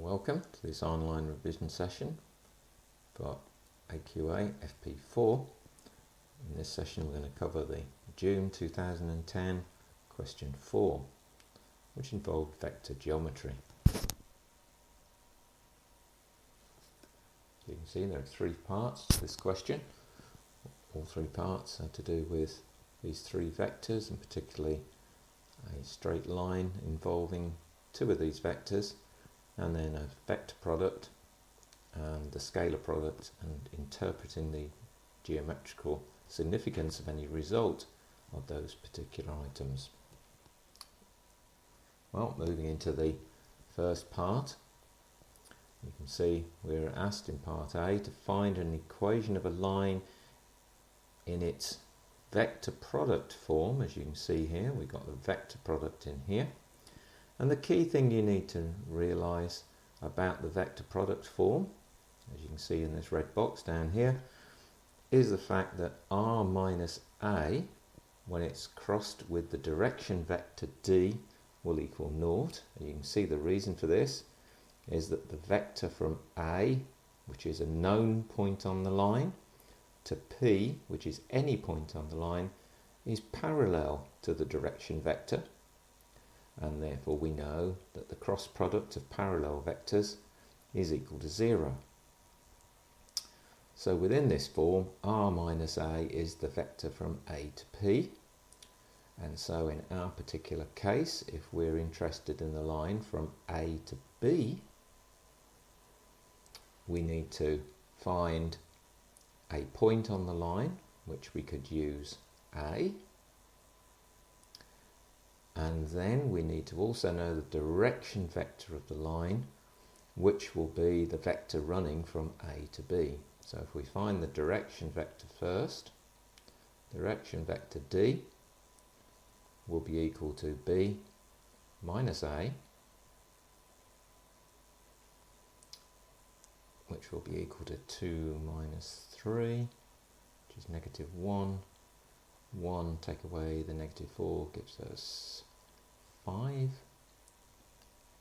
Welcome to this online revision session for AQA FP4. In this session we're going to cover the June 2010 question 4, which involved vector geometry. So you can see there are 3 parts to this question. All 3 parts are to do with these 3 vectors, and particularly a straight line involving 2 of these vectors, and then a vector product and the scalar product, and interpreting the geometrical significance of any result of those particular items. Well, moving into the first part, you can see we're asked in part A to find an equation of a line in its vector product form. As you can see here, we've got the vector product in here. And the key thing you need to realise about the vector product form, as you can see in this red box down here, is the fact that r minus a, when it's crossed with the direction vector d, will equal 0. And you can see the reason for this is that the vector from A, which is a known point on the line, to P, which is any point on the line, is parallel to the direction vector. And therefore we know that the cross product of parallel vectors is equal to 0. So within this form, r minus a is the vector from A to P. And so in our particular case, if we're interested in the line from A to B, we need to find a point on the line, which we could use A. And then we need to also know the direction vector of the line, which will be the vector running from A to B. So if we find the direction vector first, direction vector D will be equal to B minus A, which will be equal to 2 minus 3, which is negative 1. 1 take away the negative 4 gives us 5,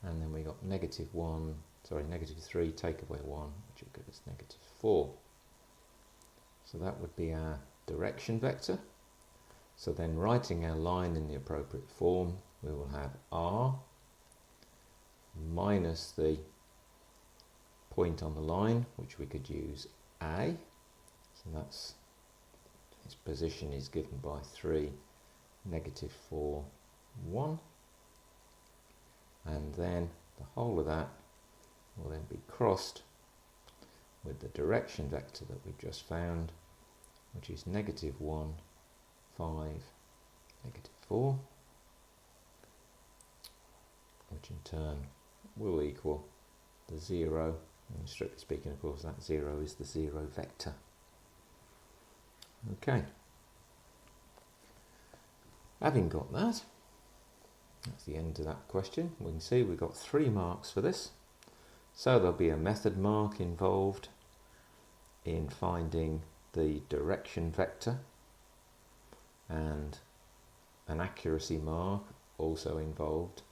and then we got negative 3 take away 1, which will give us negative 4. So that would be our direction vector. So then, writing our line in the appropriate form, we will have r minus the point on the line, which we could use A. So that's, its position is given by 3, negative 4, 1. And then the whole of that will then be crossed with the direction vector that we've just found, which is negative 1, 5, negative 4, which in turn will equal the 0. And strictly speaking, of course, that 0 is the 0 vector. Okay. Having got that, that's the end of that question. We can see we've got 3 marks for this. So there'll be a method mark involved in finding the direction vector, and an accuracy mark also involved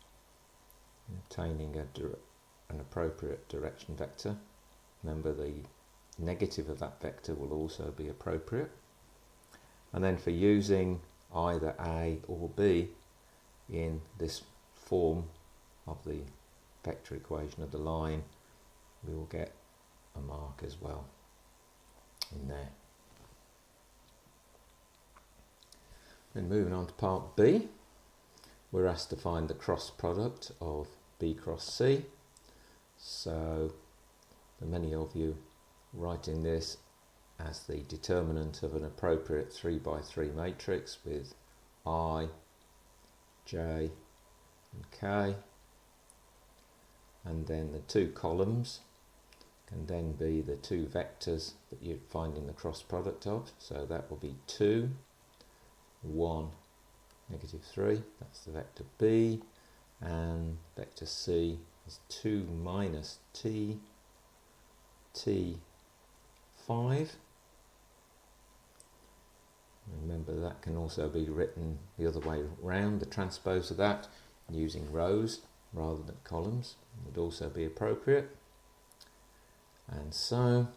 in obtaining an appropriate direction vector. Remember, the negative of that vector will also be appropriate. And then for using either A or B in this form of the vector equation of the line, we will get a mark as well in there. Then moving on to part B, we're asked to find the cross product of B cross C. So for many of you, writing this as the determinant of an appropriate 3 by 3 matrix with I, J and K, and then the 2 columns can then be the 2 vectors that you're finding the cross product of. So that will be 2, 1, negative 3, that's the vector B, and vector C is 2 minus T, T 5. Remember, that can also be written the other way round, the transpose of that, using rows. rather than columns would also be appropriate. And so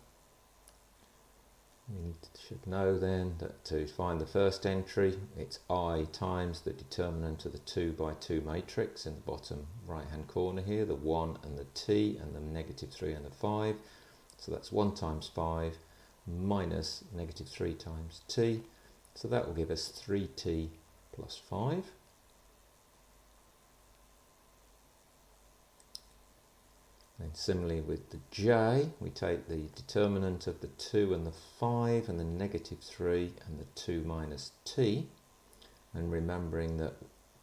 we should know then that to find the first entry, it's I times the determinant of the 2 by 2 matrix in the bottom right hand corner here, the 1 and the t and the negative 3 and the 5. So that's 1 times 5 minus negative 3 times t. So that will give us 3t plus 5. And similarly with the j, we take the determinant of the 2 and the 5 and the negative 3 and the 2 minus t. And remembering that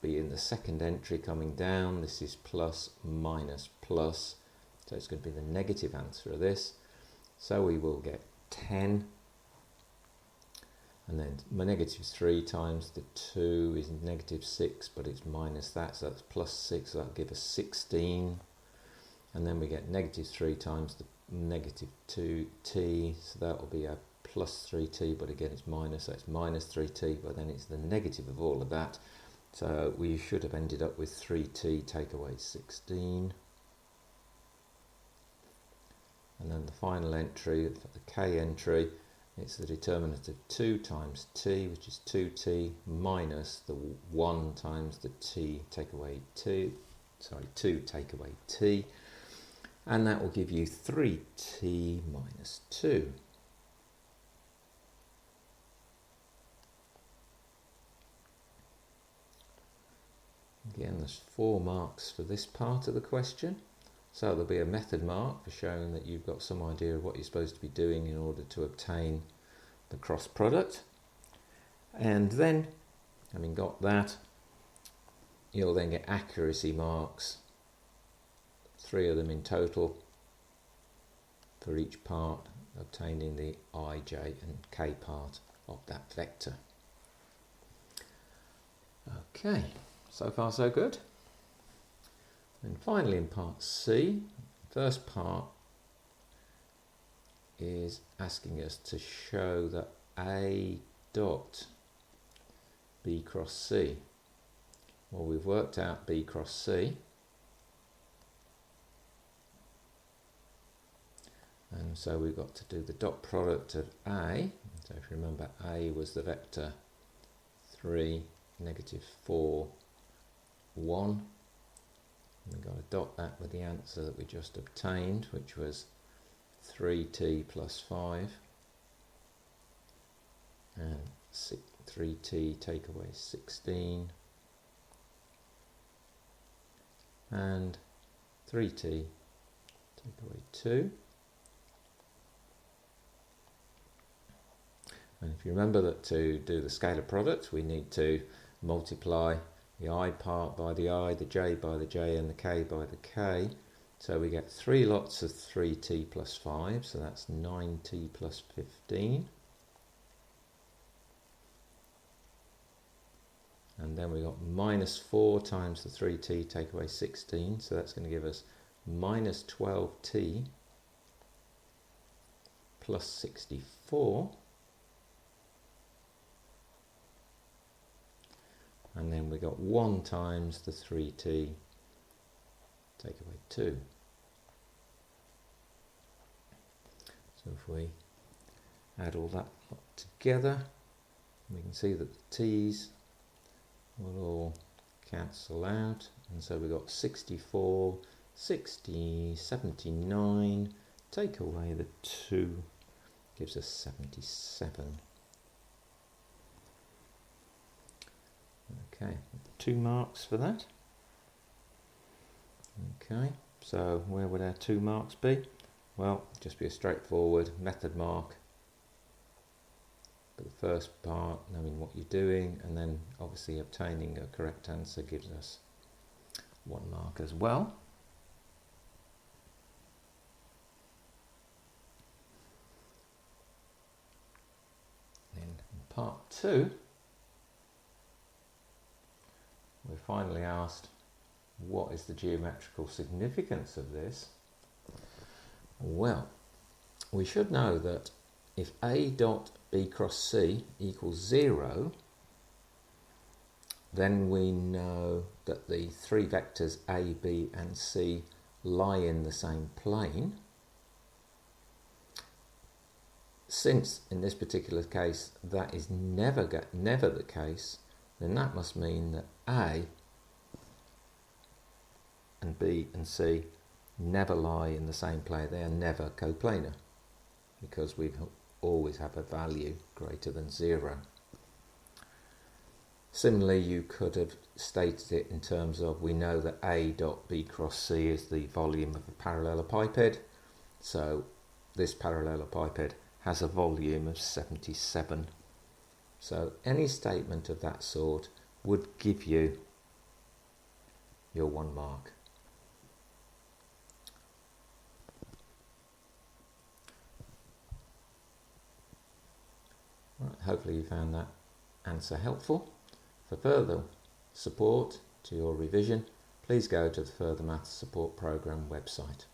being the second entry coming down, this is plus minus plus. So it's going to be the negative answer of this. So we will get 10. And then my negative 3 times the 2 is negative 6, but it's minus that. So that's plus 6, so that'll give us 16. And then we get negative 3 times the negative 2t, so that will be a plus 3t, but again it's minus, so it's minus 3t, but then it's the negative of all of that. So we should have ended up with 3t take away 16. And then the final entry, the k entry, it's the determinant of 2 times t, which is 2t, minus the 1 times the t take away 2 take away t. And that will give you 3t minus 2. Again, there's 4 marks for this part of the question. So there'll be a method mark for showing that you've got some idea of what you're supposed to be doing in order to obtain the cross product. And then, having got that, you'll then get accuracy marks, 3 of them in total, for each part, obtaining the I, j and k part of that vector. Okay, so far so good. And finally in part C, first part is asking us to show that A dot B cross C. Well, we've worked out B cross C. And so we've got to do the dot product of A. So if you remember, A was the vector 3, negative 4, 1. And we've got to dot that with the answer that we just obtained, which was 3t plus 5. And 3t take away 16. And 3t take away 2. And if you remember that to do the scalar product, we need to multiply the I part by the I, the j by the j, and the k by the k. So we get 3 lots of 3t plus 5, so that's 9t plus 15. And then we got minus 4 times the 3t take away 16, so that's going to give us minus 12t plus 64. And then we got 1 times the 3t take away 2. So if we add all that together, we can see that the t's will all cancel out, and so we've got 64, 60, 79, take away the 2, gives us 77. Okay, 2 marks for that. Okay, so where would our 2 marks be? Well, just be a straightforward method mark for the first part, knowing what you're doing, and then obviously obtaining a correct answer gives us 1 mark as well. Then in part 2, we're finally asked, what is the geometrical significance of this? Well, we should know that if A dot B cross C equals 0, then we know that the three vectors A, B and C lie in the same plane, since in this particular case that is never the case, then that must mean that A and B and C never lie in the same plane. They are never coplanar, because we always have a value greater than 0. Similarly, you could have stated it in terms of, we know that A dot B cross C is the volume of a parallelepiped, so this parallelepiped has a volume of 77. So any statement of that sort would give you your 1 mark. Right, hopefully you found that answer helpful. For further support to your revision, please go to the Further Maths Support Programme website.